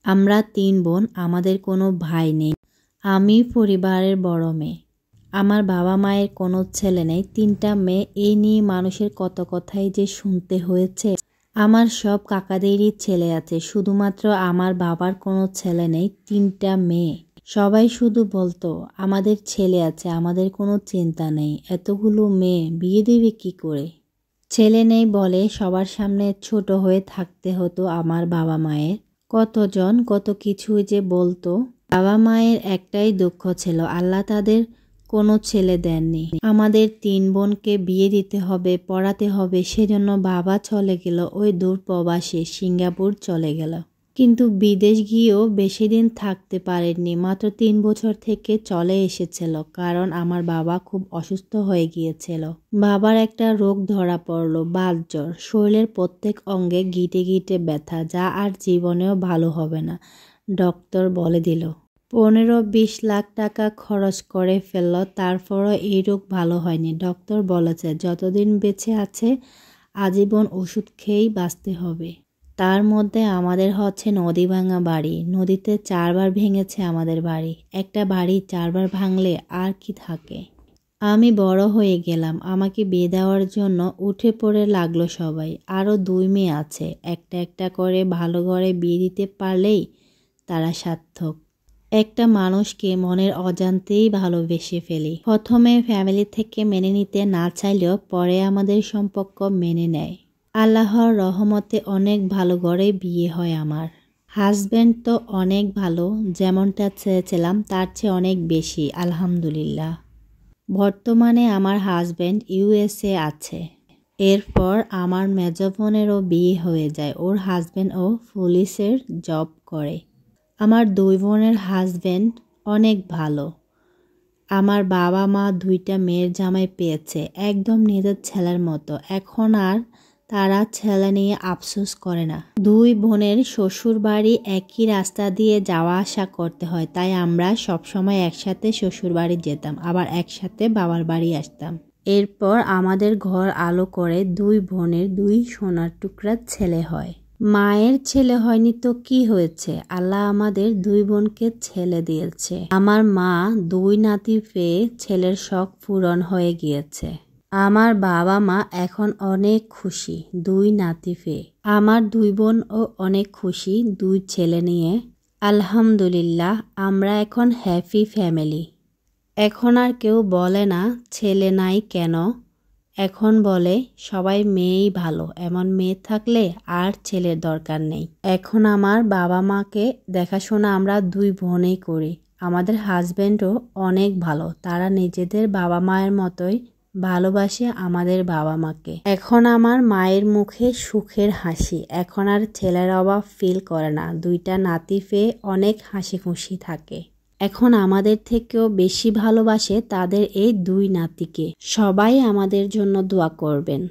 আমরা ৩ বোন, আমাদের কোনো ভাই নেই। আমি পরিবারের বড় মেয়ে। আমার বাবা মায়ের কোনো ছেলে নেই, ৩টা মেয়ে। এই নিয়ে মানুষের কত কথাই যে শুনতে হয়েছে। আমার সব কাকাদেরই ছেলে আছে, শুধুমাত্র আমার বাবার কোনো ছেলে নেই, ৩টা মেয়ে। সবাই শুধু বলতো আমাদের ছেলে আছে, আমাদের কোনো চিন্তা নেই। এতগুলো মেয়ে বিয়ে দেবে কি করে? ছেলে নেই বলে সবার সামনে ছোট হয়ে থাকতে হতো আমার বাবা মায়ের। কতজন কত কিছুই যে বলতো। বাবা মায়ের একটাই দুঃখ ছিল, আল্লাহ তাদের কোনো ছেলে দেননি। আমাদের ৩ বোনকে বিয়ে দিতে হবে, পড়াতে হবে, সেজন্য বাবা চলে গেল ওই দূর প্রবাসে, সিঙ্গাপুর চলে গেল। কিন্তু বিদেশ গিয়েও বেশি দিন থাকতে পারেননি, মাত্র ৩ বছর থেকে চলে এসেছিল, কারণ আমার বাবা খুব অসুস্থ হয়ে গিয়েছিল। বাবার একটা রোগ ধরা পড়ল, বাতজ্বর। শরীরের প্রত্যেক অঙ্গে গিটে গিটে ব্যথা, যা আর জীবনেও ভালো হবে না, ডক্টর বলে দিল। ১৫-২০ লাখ টাকা খরচ করে ফেলল, তারপরও এই রোগ ভালো হয়নি। ডক্টর বলেছে যতদিন বেঁচে আছে আজীবন ওষুধ খেয়েই বাঁচতে হবে। তার মধ্যে আমাদের হচ্ছে নদী ভাঙা বাড়ি। নদীতে ৪ বার ভেঙেছে আমাদের বাড়ি। একটা বাড়ি ৪ বার ভাঙলে আর কি থাকে? আমি বড় হয়ে গেলাম, আমাকে বিয়ে দেওয়ার জন্য উঠে পড়ে লাগলো সবাই। আরও ২ মেয়ে আছে, একটা একটা করে ভালো ঘরে বিয়ে দিতে পারলেই তারা সার্থক। একটা মানুষকে মনের অজান্তেই ভালোবেসে ফেলি। প্রথমে ফ্যামিলি থেকে মেনে নিতে না চাইলেও পরে আমাদের সম্পর্ক মেনে নেয়। আল্লাহর রহমতে অনেক ভালো ঘরে বিয়ে হয় আমার। হাজব্যান্ড তো অনেক ভালো, যেমনটা চেয়েছিলাম তার চেয়ে অনেক বেশি, আলহামদুলিল্লাহ। বর্তমানে আমার হাজব্যান্ড USA আছে। এরপর আমার মেজ বোনেরও বিয়ে হয়ে যায়, ওর হাজব্যান্ডও পুলিশের জব করে। আমার ২ বোনের হাজব্যান্ড অনেক ভালো। আমার বাবা মা ২টা মেয়ের জামাই পেয়েছে, একদম নিজের ছেলের মতো। এখন আর তারা ছেলে নিয়ে আফসোস করে না। ২ বোনের শ্বশুর বাড়ি একই রাস্তা দিয়ে যাওয়া আসা করতে হয়, তাই আমরা সবসময় একসাথে শ্বশুর বাড়ি যেতাম, আবার একসাথে বাবার বাড়ি আসতাম। এরপর আমাদের ঘর আলো করে ২ বোনের ২ সোনার টুকরা ছেলে হয়। মায়ের ছেলে হয়নি তো কি হয়েছে, আল্লাহ আমাদের ২ বোনকে ছেলে দিয়েছে। আমার মা ২ নাতি পেয়ে ছেলের শখ পূরণ হয়ে গিয়েছে। আমার বাবা মা এখন অনেক খুশি ২ নাতি পেয়ে। আমার ২ বোনও অনেক খুশি ২ ছেলে নিয়ে। আলহামদুলিল্লাহ, আমরা এখন হ্যাপি ফ্যামিলি। এখন আর কেউ বলে না ছেলে নাই কেন, এখন বলে সবাই মেয়েই ভালো, এমন মেয়ে থাকলে আর ছেলের দরকার নেই। এখন আমার বাবা মাকে দেখাশোনা আমরা ২ বোনেই করি। আমাদের হাজব্যান্ডও অনেক ভালো, তারা নিজেদের বাবা মায়ের মতোই ভালোবাসে আমাদের বাবা মাকে। এখন আমার মায়ের মুখে সুখের হাসি, এখন আর ছেলের অভাব ফিল করে না। ২টা নাতি পেয়ে অনেক হাসি খুশি থাকে। এখন আমাদের থেকেও বেশি ভালোবাসে তাদের এই ২ নাতিকে। সবাই আমাদের জন্য দোয়া করবেন।